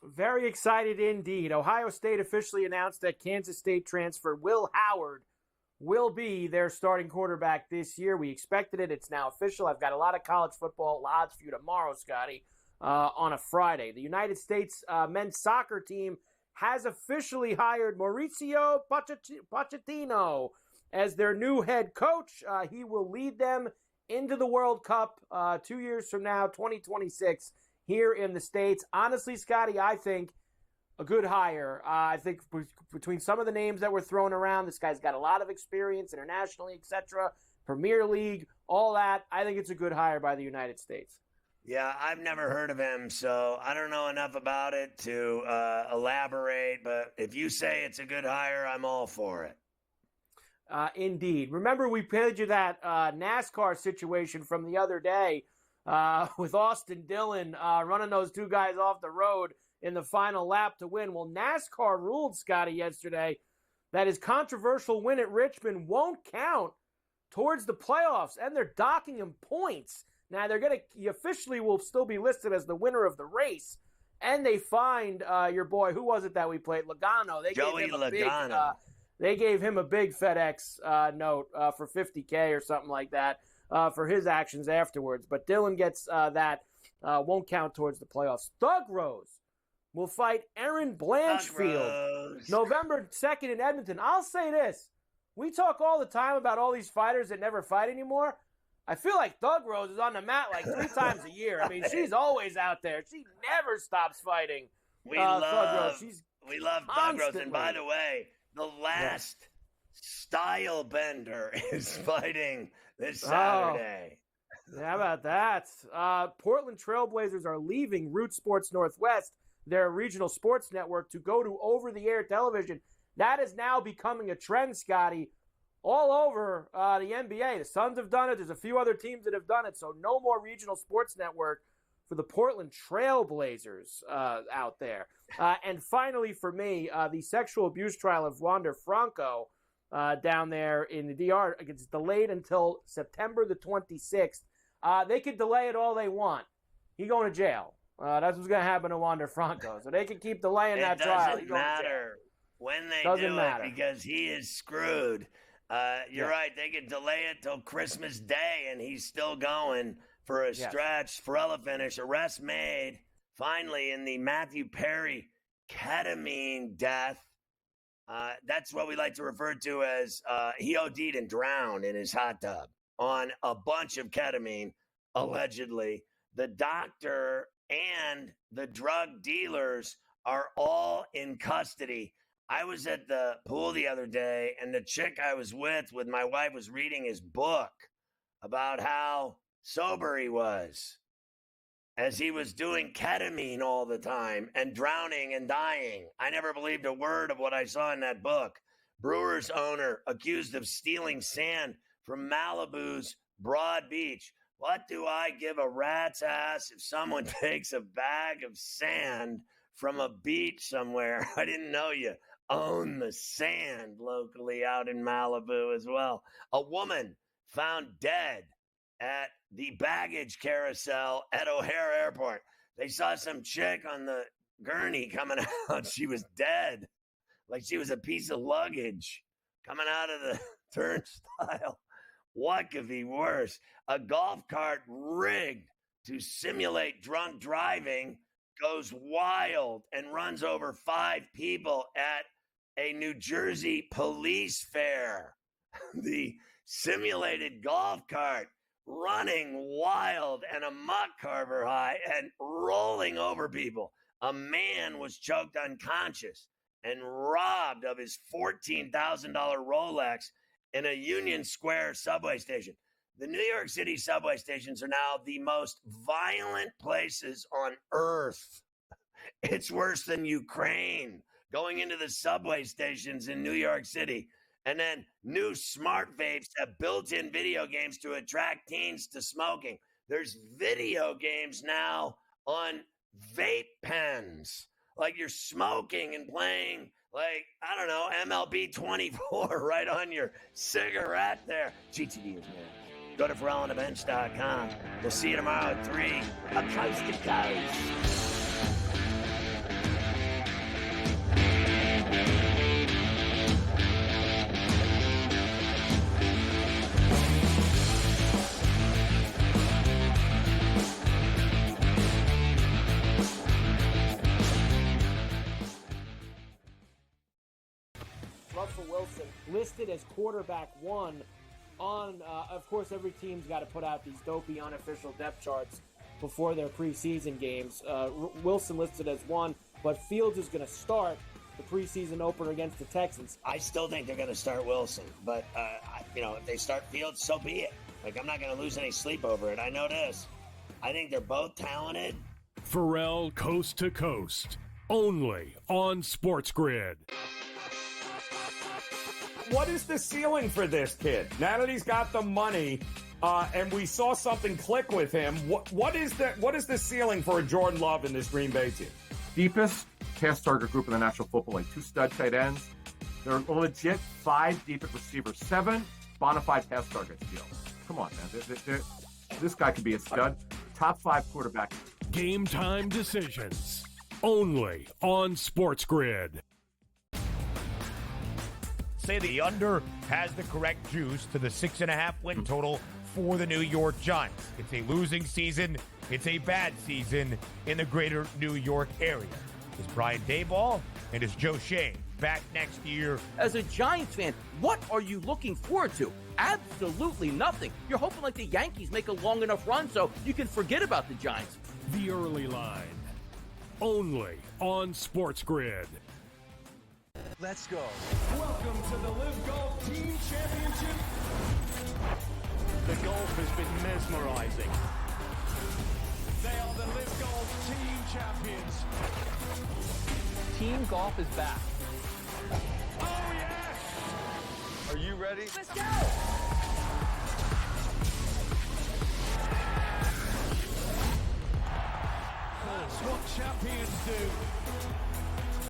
Very excited indeed. Ohio State officially announced that Kansas State transfer Will Howard will be their starting quarterback this year. We expected it. It's now official. I've got a lot of college football odds for you tomorrow, Scotty, on a Friday. The United States men's soccer team has officially hired Mauricio Pochettino as their new head coach. He will lead them into the World Cup 2 years from now, 2026, here in the States. Honestly, Scotty, I think a good hire. I think between some of the names that were thrown around, this guy's got a lot of experience internationally, etc., Premier League, all that. I think it's a good hire by the United States. Yeah, I've never heard of him, so I don't know enough about it to elaborate. But if you say it's a good hire, I'm all for it. Indeed. Remember, we played you that NASCAR situation from the other day with Austin Dillon running those two guys off the road in the final lap to win. Well, NASCAR ruled, Scotty, yesterday that his controversial win at Richmond won't count towards the playoffs, and they're docking him points. Now, he officially will still be listed as the winner of the race, and they fined your boy, who was it that we played? Logano. Joey Logano. They gave him a big FedEx note for $50K or something like that for his actions afterwards. But Dillon gets that, won't count towards the playoffs. Thug Rose will fight Aaron Blanchfield November 2nd in Edmonton. I'll say this. We talk all the time about all these fighters that never fight anymore. I feel like Thug Rose is on the mat like 3 times a year. I mean, she's always out there. She never stops fighting. We love Thug Rose. Thug Rose. And by the way, the last style bender is fighting this Saturday. How about that? Portland Trailblazers are leaving Root Sports Northwest, their regional sports network, to go to over-the-air television. That is now becoming a trend, Scotty, all over the NBA. The Suns have done it. There's a few other teams that have done it. So no more regional sports network for the Portland Trailblazers out there. And finally, for me, the sexual abuse trial of Wander Franco down there in the DR. It's delayed until September the 26th. They could delay it all they want. He going to jail. That's what's going to happen to Wander Franco. So they can keep delaying that trial. It doesn't matter when they Doesn't do matter. it because he is screwed. You're right. They could delay it till Christmas Day, and he's still going for a stretch. Ferrall finish. Arrest made finally in the Matthew Perry ketamine death. That's what we like to refer to as he OD'd and drowned in his hot tub on a bunch of ketamine, allegedly. The doctor and the drug dealers are all in custody. I was at the pool the other day, and the chick I was with my wife was reading his book about how sober he was as he was doing ketamine all the time and drowning and dying. I never believed a word of what I saw in that book. Brewers owner accused of stealing sand from Malibu's Broad Beach. What do I give a rat's ass if someone takes a bag of sand from a beach somewhere? I didn't know you own the sand locally out in Malibu as well. A woman found dead at the baggage carousel at O'Hare Airport. They saw some chick on the gurney coming out. She was dead, like she was a piece of luggage coming out of the turnstile. What could be worse? A golf cart rigged to simulate drunk driving goes wild and runs over 5 people at a New Jersey police fair. The simulated golf cart running wild and a muck carver high and rolling over people. A man was choked unconscious and robbed of his $14,000 Rolex in a Union Square subway station. The New York City subway stations are now the most violent places on earth. It's worse than Ukraine, going into the subway stations in New York City. And then new smart vapes have built-in video games to attract teens to smoking. There's video games now on vape pens. Like you're smoking and playing, like, I don't know, MLB 24 right on your cigarette there. GTD is man. Go to FerrallOnTheBench.com. We'll see you tomorrow at 3. A coast to coast. Russell Wilson listed as quarterback 1 on, of course, every team's got to put out these dopey unofficial depth charts before their preseason games. Wilson listed as 1, but Fields is going to start the preseason opener against the Texans. I still think they're going to start Wilson, but, if they start Fields, so be it. Like, I'm not going to lose any sleep over it. I know this. I think they're both talented. Ferrall Coast to Coast, only on SportsGrid. What is the ceiling for this kid? Now that he's got the money, and we saw something click with him, what is the ceiling for a Jordan Love in this Green Bay team? Deepest pass target group in the National Football League. 2 stud tight ends. They're legit 5 deep at receiver, 7 bona fide pass targets. Come on, man. This guy could be a stud. Top 5 quarterback. Game time decisions, only on SportsGrid. Say the under has the correct juice to the 6.5 win total for the New York Giants. It's a losing season. It's a bad season in the greater New York area. Is Brian Daboll and is Joe Shane back next year? As a Giants fan, what are you looking forward to? Absolutely nothing. You're hoping like the Yankees make a long enough run so you can forget about the Giants. The early line, only on SportsGrid. Let's go. Welcome to the Live Golf Team Championship. The golf has been mesmerizing. They are the Live Golf Team Champions. Team golf is back. Oh, yes! Are you ready? Let's go! That's what champions do.